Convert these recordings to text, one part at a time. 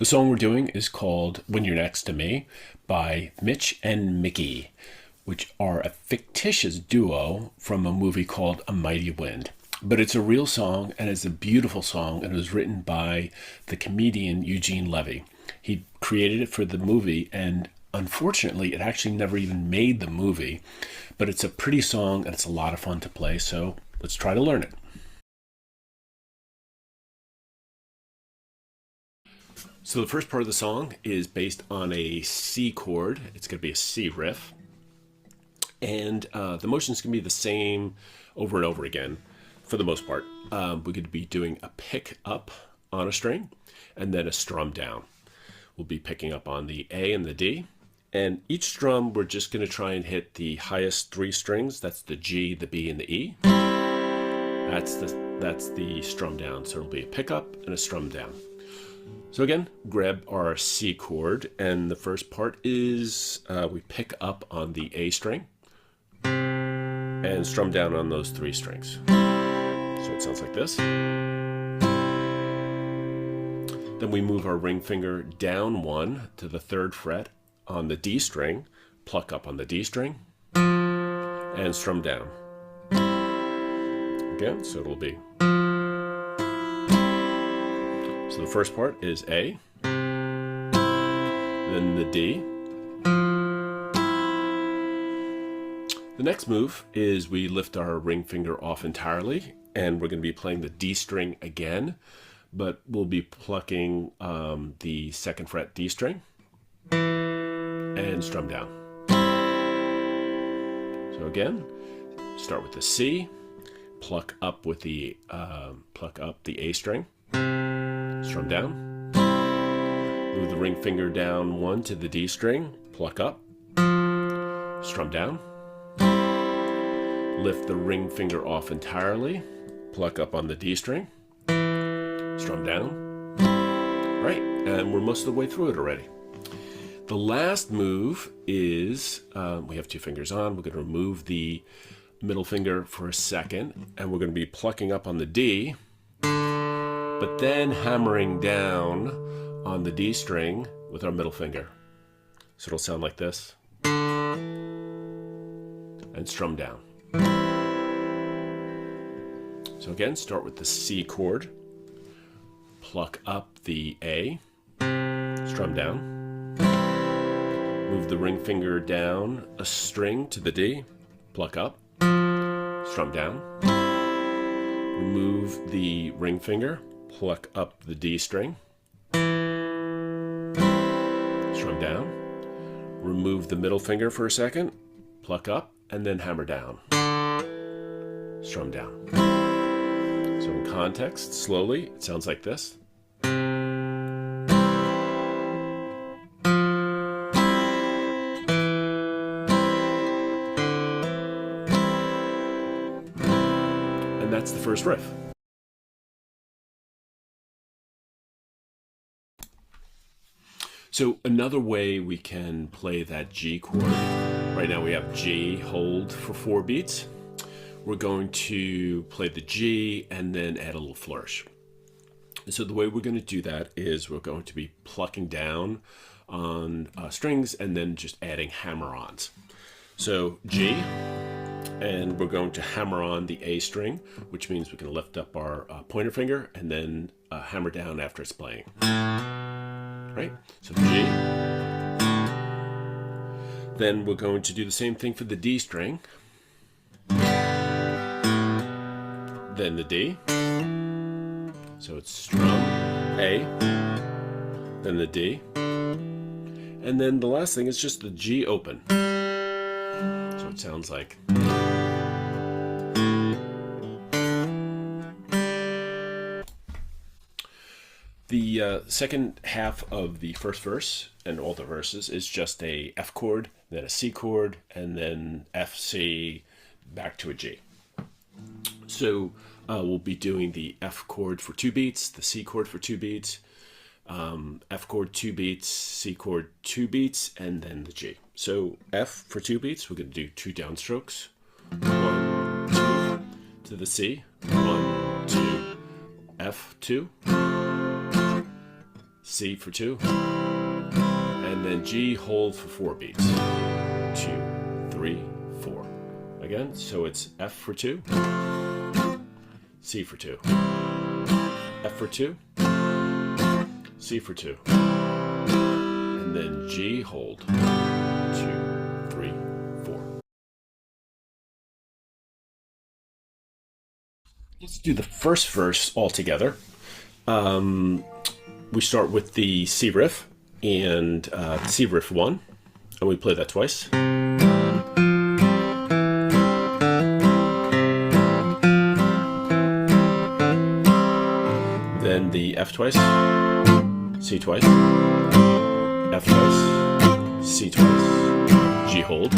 The song we're doing is called When You're Next to Me by Mitch and Mickey, which are a fictitious duo from a movie called A Mighty Wind. But it's a real song, and it's a beautiful song, and it was written by the comedian Eugene Levy. He created it for the movie, and unfortunately, it actually never even made the movie. But it's a pretty song, and it's a lot of fun to play, so let's try to learn it. So the first part of the song is based on a C chord. It's going to be a C riff. And the motion's going to be the same over and over again for the most part. We're going to be doing a pick up on a string and then a strum down. We'll be picking up on the A and the D. And each strum, we're just going to try and hit the highest three strings. That's the G, the B, and the E. That's the strum down. So it'll be a pick up and a strum down. So again, grab our C chord, and the first part is we pick up on the A string and strum down on those three strings. So it sounds like this. Then we move our ring finger down one to the third fret on the D string, pluck up on the D string, and strum down. Again, so it'll be. So the first part is A, then the D. The next move is we lift our ring finger off entirely, and we're going to be playing the D string again, but we'll be plucking the second fret D string and strum down. So again, start with the C, pluck up the A string, strum down, move the ring finger down one to the D string, pluck up, strum down, lift the ring finger off entirely, pluck up on the D string, strum down. Right, and we're most of the way through it already. The last move is, we have two fingers on, we're going to remove the middle finger for a second, and we're going to be plucking up on the D, but then hammering down on the D string with our middle finger. So it'll sound like this. And strum down. So again, start with the C chord, pluck up the A, strum down, move the ring finger down a string to the D, pluck up, strum down, remove the ring finger, pluck up the D string, strum down, remove the middle finger for a second, pluck up, and then hammer down, strum down. So in context, slowly, it sounds like this. And that's the first riff. So another way we can play that G chord, right now we have G hold for 4 beats. We're going to play the G and then add a little flourish. And so the way we're going to do that is we're going to be plucking down on strings and then just adding hammer-ons. So G, and we're going to hammer on the A string, which means we can lift up our pointer finger and then hammer down after it's playing. Right? So G. Then we're going to do the same thing for the D string. Then the D. So it's strum, A, then the D. And then the last thing is just the G open. So it sounds like. The second half of the first verse and all the verses is just a F chord, then a C chord, and then F, C, back to a G. So we'll be doing the F chord for 2 beats, the C chord for 2 beats, F chord 2 beats, C chord 2 beats, and then the G. So F for 2 beats, we're going to do 2 downstrokes. 1, 2 to the C. 1, 2, F2. C for 2, and then G, hold for 4 beats. 2, 3, 4. Again, so it's F for 2, C for 2, F for 2, C for 2, and then G, hold. 2, 3, 4. Let's do the first verse all together. We start with the C riff and C riff 1, and we play that twice. Then the F twice, C twice, F twice, C twice, G hold.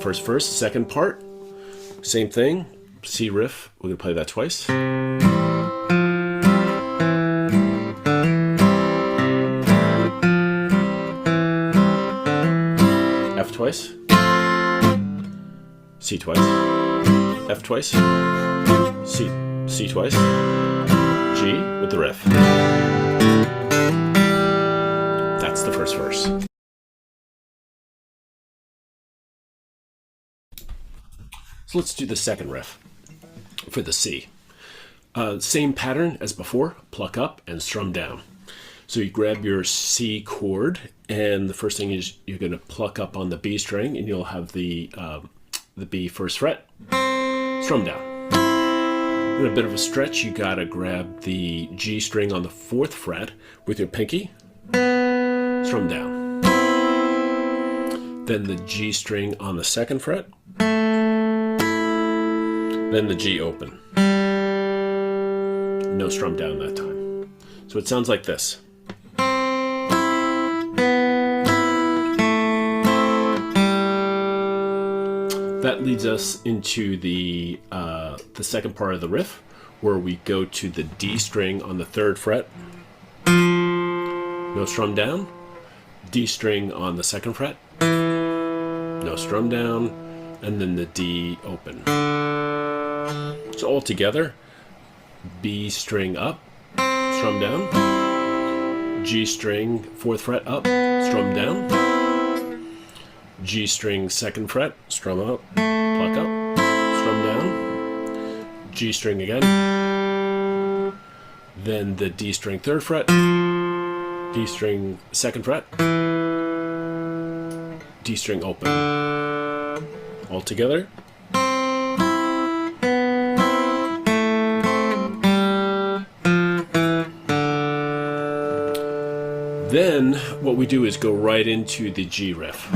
First verse, second part, same thing, C riff, we're going to play that twice. F twice, C twice, F twice, C twice, G with the riff. That's the first verse. So let's do the second riff for the C. Same pattern as before, pluck up and strum down. So you grab your C chord, and the first thing is you're going to pluck up on the B string, and you'll have the B first fret, strum down. In a bit of a stretch, you got to grab the G string on the 4th fret with your pinky, strum down. Then the G string on the 2nd fret, then the G open. No strum down that time. So it sounds like this. That leads us into the second part of the riff, where we go to the D string on the 3rd fret, no strum down, D string on the 2nd fret, no strum down, and then the D open. So all together, B string up, strum down, G string 4th fret up, strum down, G string 2nd fret, strum up, pluck up, strum down, G string again, then the D string 3rd fret, D string 2nd fret, D string open. All together. Then what we do is go right into the G riff,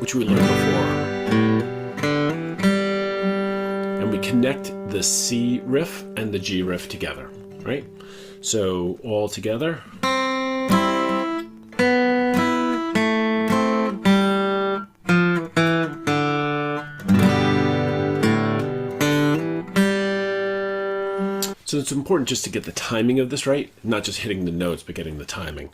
which we learned before. And we connect the C riff and the G riff together, right? So all together. So it's important just to get the timing of this right, not just hitting the notes, but getting the timing.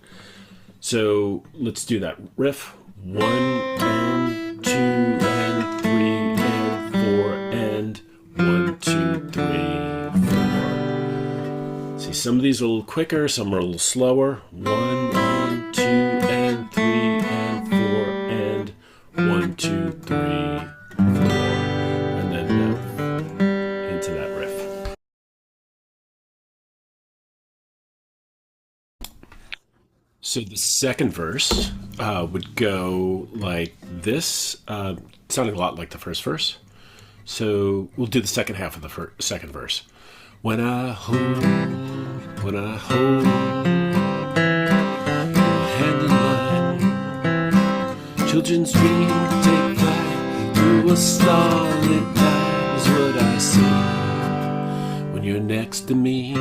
So let's do that riff. 1 and 2 and 3 and 4 and 1, 2, 3, 4. See, some of these are a little quicker, some are a little slower. 1 and 2 and 3 and 4 and 1, 2, 3, 4. And then into that riff. So the second verse would go like this, sounding a lot like the first verse. So we'll do the second half of the second verse. When I hold your hand in mine, children's dreams take flight through a starlit night is what I see when you're next to me.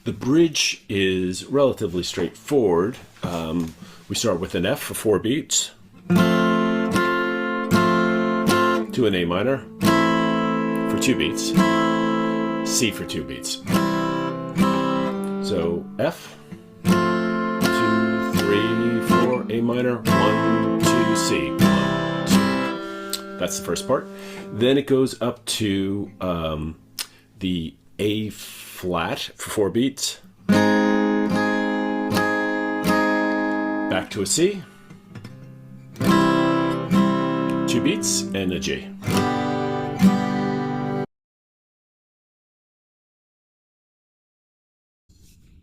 The bridge is relatively straightforward. We start with an F for 4 beats, to an A minor for 2 beats, C for 2 beats. So F, 2, 3, 4, A minor, 1, 2, C, 1, 2. That's the first part. Then it goes up to the A flat for 4 beats. Back to a C, 2 beats, and a G.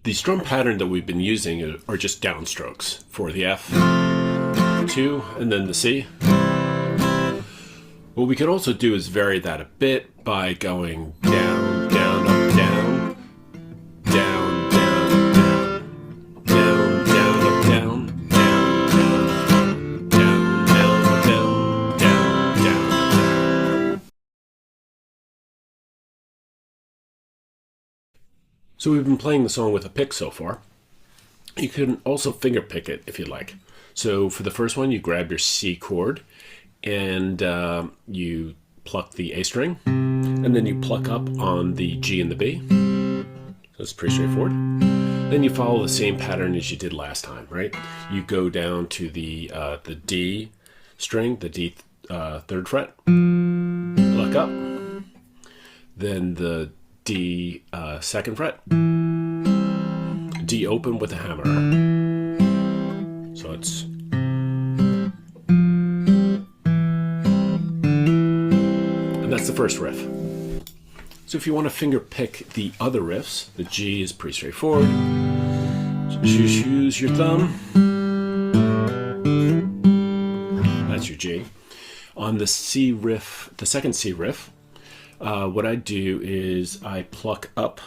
The strum pattern that we've been using are just downstrokes for the F, 2, and then the C. What we could also do is vary that a bit by going down, down, up, down, down, down, down, down, down, up, down, down, down, down, down, down, down. So we've been playing the song with a pick so far. You can also finger pick it if you like. So for the first one, you grab your C chord and you pluck the A string, and then you pluck up on the G and the B. So it's pretty straightforward. Then you follow the same pattern as you did last time, right? You go down to the D string, the D 3rd fret, pluck up, then the D 2nd fret, D open with a hammer. So it's, and that's the first riff. So if you want to finger pick the other riffs, the G is pretty straightforward. Just use your thumb. That's your G. On the C riff, the second C riff, what I do is I pluck up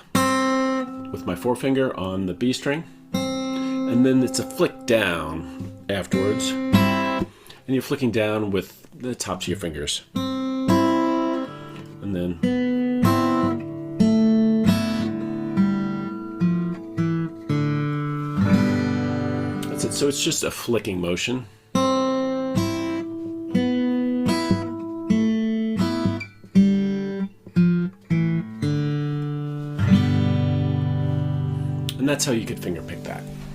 with my forefinger on the B string, and then it's a flick down afterwards, and you're flicking down with the tops of your fingers, and then that's it. So it's just a flicking motion. And that's how you could finger pick that.